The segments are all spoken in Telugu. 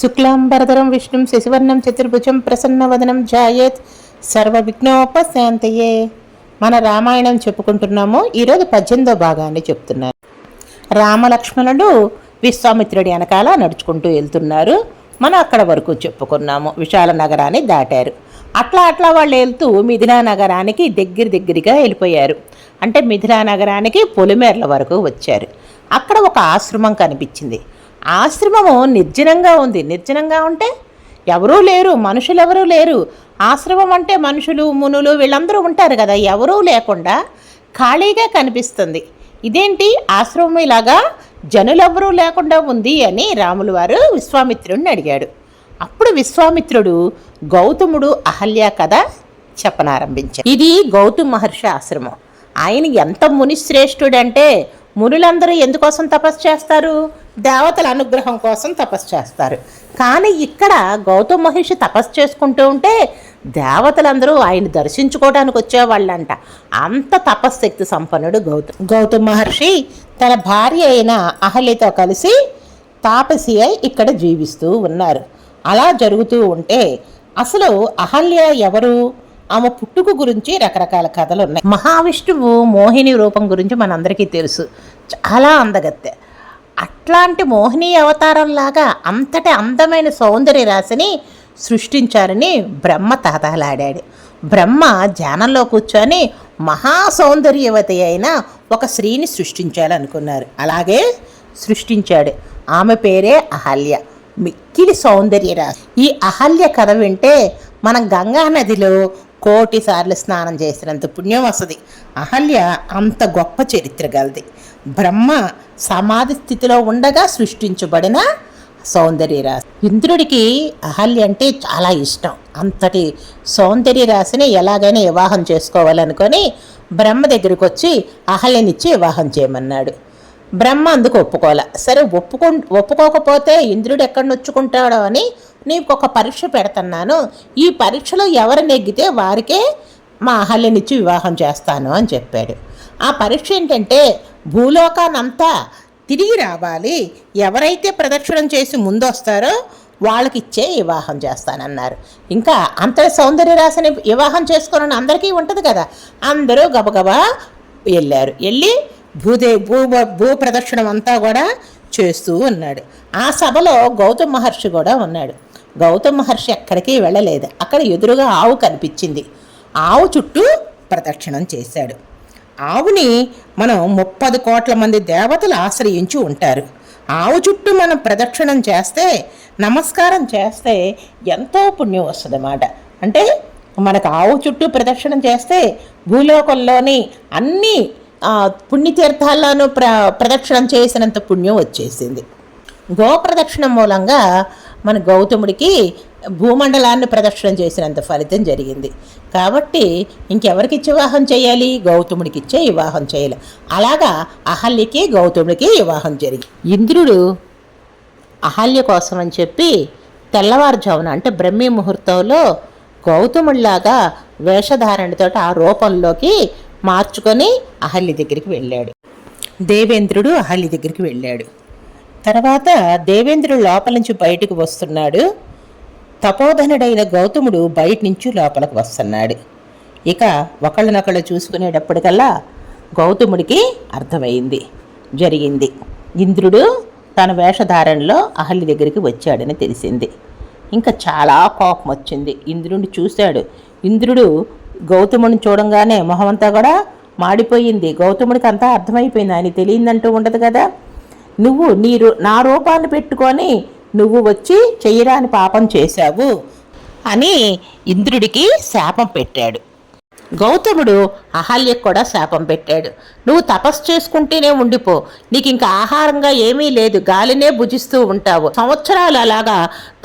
శుక్లాంబరధరం విష్ణుం శశివర్ణం చతుర్భుజం ప్రసన్నవదనం ధ్యాయేత్ సర్వవిఘ్నోపశాంతయే. మన రామాయణం చెప్పుకుంటున్నాము. ఈరోజు 18వ భాగాన్ని చెప్తున్నారు. రామలక్ష్మణుడు విశ్వామిత్రుడి వెనకాల నడుచుకుంటూ వెళ్తున్నారు. మనం అక్కడ వరకు చెప్పుకున్నాము. విశాల నగరాన్ని దాటారు. అట్లా వాళ్ళు వెళ్తూ మిథిలా నగరానికి దగ్గరగా వెళ్ళిపోయారు. అంటే మిథిలా నగరానికి పొలిమేర్ల వరకు వచ్చారు. అక్కడ ఒక ఆశ్రమం కనిపించింది. ఆశ్రమము నిర్జనంగా ఉంది. నిర్జనంగా ఉంటే ఎవరూ లేరు, మనుషులు ఎవరూ లేరు. ఆశ్రమం అంటే మనుషులు మునులు వీళ్ళందరూ ఉంటారు కదా, ఎవరూ లేకుండా ఖాళీగా కనిపిస్తుంది. ఇదేంటి ఆశ్రమం ఇలాగా జనులెవరూ లేకుండా ఉంది అని రాములు వారు విశ్వామిత్రుడిని అడిగాడు. అప్పుడు విశ్వామిత్రుడు గౌతముడు అహల్య కథ చెప్పనారంభించాడు. ఇది గౌతమ మహర్షి ఆశ్రమం. ఆయన ఎంత మునిశ్రేష్ఠుడంటే మునులందరూ ఎందుకోసం తపస్సు చేస్తారు? దేవతల అనుగ్రహం కోసం తపస్సు చేస్తారు. కానీ ఇక్కడ గౌతమ మహర్షి తపస్సు చేసుకుంటూ ఉంటే దేవతలందరూ ఆయన దర్శించుకోవడానికి వచ్చేవాళ్ళంట. అంత తపశ్శక్తి సంపన్నుడు గౌతమ మహర్షి తన భార్య అయిన అహల్యతో కలిసి తాపసి అయి ఇక్కడ జీవిస్తూ ఉన్నారు. అలా జరుగుతూ ఉంటే అసలు అహల్య ఎవరు, ఆమె పుట్టుక గురించి రకరకాల కథలు ఉన్నాయి. మహావిష్ణువు మోహిని రూపం గురించి మనందరికీ తెలుసు. చాలా అందగత్తె. అట్లాంటి మోహిని అవతారంలాగా అంతటి అందమైన సౌందర్య రాశిని సృష్టించారని బ్రహ్మ తహతహలాడాడు. బ్రహ్మ ధ్యానంలో కూర్చొని మహాసౌందర్యవతి అయిన ఒక స్త్రీని సృష్టించాలనుకున్నారు. అలాగే సృష్టించాడు. ఆమె పేరే అహల్య. మిక్కిలి సౌందర్య రాశి. ఈ అహల్య కథ వింటే మనం గంగా నదిలో 1,000,000 సార్లు స్నానం చేసినంత పుణ్యం వస్తుంది. అహల్య అంత గొప్ప చరిత్ర గలది. బ్రహ్మ సమాధి స్థితిలో ఉండగా సృష్టించబడిన సౌందర్య రాశి. ఇంద్రుడికి అహల్య అంటే చాలా ఇష్టం. అంతటి సౌందర్య రాశిని ఎలాగైనా వివాహం చేసుకోవాలనుకొని బ్రహ్మ దగ్గరికి వచ్చి అహల్యనిచ్చి వివాహం చేయమన్నాడు. బ్రహ్మ అందుకు ఒప్పుకోలే. సరే ఒప్పుకోకపోతే ఇంద్రుడు ఎక్కడ నొచ్చుకుంటాడో అని నీకు ఒక పరీక్ష పెడుతున్నాను. ఈ పరీక్షలో ఎవరు నెగ్గితే వారికే మా అహల్యనిచ్చి వివాహం చేస్తాను అని చెప్పాడు. ఆ పరీక్ష ఏంటంటే భూలోకానంతా తిరిగి రావాలి, ఎవరైతే ప్రదక్షిణం చేసి ముందొస్తారో వాళ్ళకిచ్చే వివాహం చేస్తానన్నారు. ఇంకా అంతటి సౌందర్య రాశిని వివాహం చేసుకోవాలని అందరికీ ఉంటుంది కదా. అందరూ గబగబా వెళ్ళారు. వెళ్ళి భూ ప్రదక్షిణం అంతా కూడా చేస్తూ ఉన్నాడు. ఆ సభలో గౌతమ మహర్షి కూడా ఉన్నాడు. గౌతమ మహర్షి ఎక్కడికి వెళ్ళలేదు. అక్కడ ఎదురుగా ఆవు కనిపించింది. ఆవు చుట్టూ ప్రదక్షిణం చేశాడు. ఆవుని మనం 30 కోట్ల మంది దేవతలు ఆశ్రయించి ఉంటారు. ఆవు చుట్టూ మనం ప్రదక్షిణం చేస్తే, నమస్కారం చేస్తే ఎంతో పుణ్యం వస్తుందన్నమాట. అంటే మనకు ఆవు చుట్టూ ప్రదక్షిణం చేస్తే భూలోకంలోని అన్ని పుణ్యతీర్థాల్లోనూ ప్రదక్షిణం చేసినంత పుణ్యం వచ్చేసింది. గోప్రదక్షిణం మూలంగా మన గౌతముడికి భూమండలాన్ని ప్రదక్షిణం చేసినంత ఫలితం జరిగింది. కాబట్టి ఇంకెవరికి ఇచ్చి వివాహం చేయాలి? గౌతముడికి ఇచ్చే వివాహం చేయాలి. అలాగా అహల్యకి గౌతముడికి వివాహం జరిగింది. ఇంద్రుడు అహల్య కోసం అని చెప్పి తెల్లవారుజామున అంటే బ్రహ్మీ ముహూర్తంలో గౌతముడిలాగా వేషధారణతో ఆ రూపంలోకి మార్చుకొని అహల్య దగ్గరికి వెళ్ళాడు. దేవేంద్రుడు అహల్య దగ్గరికి వెళ్ళాడు. తర్వాత దేవేంద్రుడు లోపల నుంచి బయటకు వస్తున్నాడు. తపోధనుడైన గౌతముడు బయట నుంచి లోపలికి వస్తున్నాడు. ఇక ఒకళ్ళనొకళ్ళు చూసుకునేటప్పటికల్లా గౌతముడికి అర్థమైంది జరిగింది. ఇంద్రుడు తన వేషధారణలో అహల్య దగ్గరికి వచ్చాడని తెలిసింది. ఇంకా చాలా కోపం వచ్చింది. ఇంద్రుడిని చూశాడు. ఇంద్రుడు గౌతముడిని చూడంగానే మొహమంతా కూడా మాడిపోయింది. గౌతముడికి అంతా అర్థమైపోయింది. ఆయన తెలియదంటూ ఉండదు కదా. నువ్వు నా రూపాన్ని పెట్టుకొని నువ్వు వచ్చి చెయ్యరాని పాపం చేశావు అని ఇంద్రుడికి శాపం పెట్టాడు. గౌతముడు అహల్యకు కూడా శాపం పెట్టాడు. నువ్వు తపస్సు చేసుకుంటేనే ఉండిపో, నీకు ఇంకా ఆహారంగా ఏమీ లేదు, గాలినే భుజిస్తూ ఉంటావు, సంవత్సరాలు అలాగా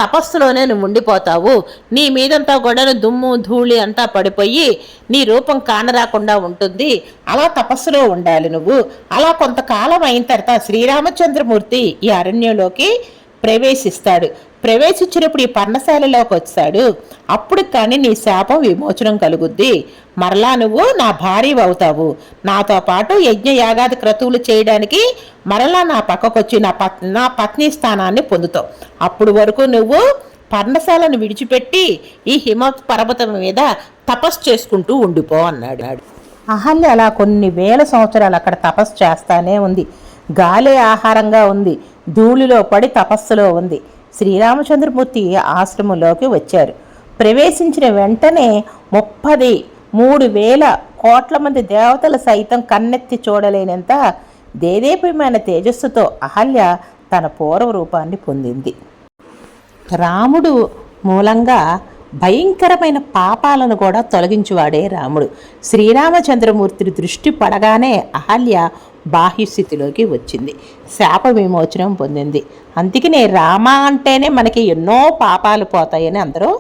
తపస్సులోనే నువ్వు ఉండిపోతావు, నీ మీదంతా కూడా దుమ్ము ధూళి అంతా పడిపోయి నీ రూపం కానరాకుండా ఉంటుంది, అలా తపస్సులో ఉండాలి నువ్వు. అలా కొంతకాలం అయిన తర్వాత శ్రీరామచంద్రమూర్తి ఈ అరణ్యంలోకి ప్రవేశిస్తాడు. ప్రవేశించినప్పుడు ఈ పర్ణశాలలోకి వచ్చాడు, అప్పుడు కానీ నీ శాపం విమోచనం కలుగుద్ది. మరలా నువ్వు నా భార్య అవుతావు. నాతో పాటు యజ్ఞ యాగాది క్రతువులు చేయడానికి మరలా నా పక్కకొచ్చి నా పత్ని స్థానాన్ని పొందుతావు. అప్పుడు వరకు నువ్వు పర్ణశాలను విడిచిపెట్టి ఈ హిమ పర్వతం మీద తపస్సు చేసుకుంటూ ఉండిపో అన్నాడు. అహల్య అలా కొన్ని వేల సంవత్సరాలు అక్కడ తపస్సు చేస్తానే ఉంది. గాలే ఆహారంగా ఉంది, ధూళిలో పడి తపస్సులో ఉంది. శ్రీరామచంద్రమూర్తి ఆశ్రమంలోకి వచ్చారు. ప్రవేశించిన వెంటనే 33,000 కోట్ల మంది దేవతలు సైతం కన్నెత్తి చూడలేనంత దేదీప్యమైన తేజస్సుతో అహల్య తన పూర్వ రూపాన్ని పొందింది. రాముడు మూలంగా భయంకరమైన పాపాలను కూడా తొలగించువాడే రాముడు. శ్రీరామచంద్రమూర్తి దృష్టి పడగానే అహల్య బాహ్యస్థితిలోకి వచ్చింది, శాప విమోచనం పొందింది. అందుకనే రామ అంటేనే మనకి ఎన్నో పాపాలు పోతాయని అందరూ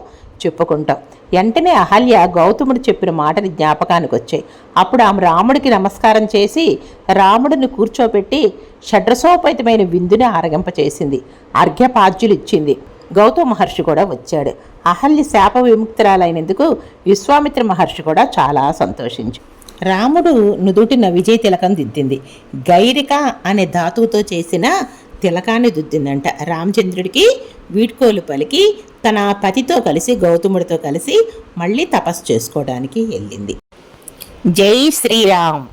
చెప్పుకుంటాం. వెంటనే అహల్య గౌతముడు చెప్పిన మాటలు జ్ఞాపకానికి వచ్చాయి. అప్పుడు ఆమె రాముడికి నమస్కారం చేసి రాముడిని కూర్చోబెట్టి షడ్రసోపేతమైన విందుని ఆరగింపచేసింది, అర్ఘ్యపాద్యులు ఇచ్చింది. గౌతమ మహర్షి కూడా వచ్చాడు. అహల్య శాప విముక్తురాలైనందుకు విశ్వామిత్ర మహర్షి కూడా చాలా సంతోషించు. రాముడు నుదుటిన విజయ తిలకం దిద్దింది. గైరిక అనే ధాతువుతో చేసిన తిలకాన్ని దిద్దిందంట. రామచంద్రుడికి వీడ్కోలు పలికి తన పతితో కలిసి గౌతముడితో కలిసి మళ్ళీ తపస్సు చేసుకోవడానికి వెళ్ళింది. జై శ్రీరామ్.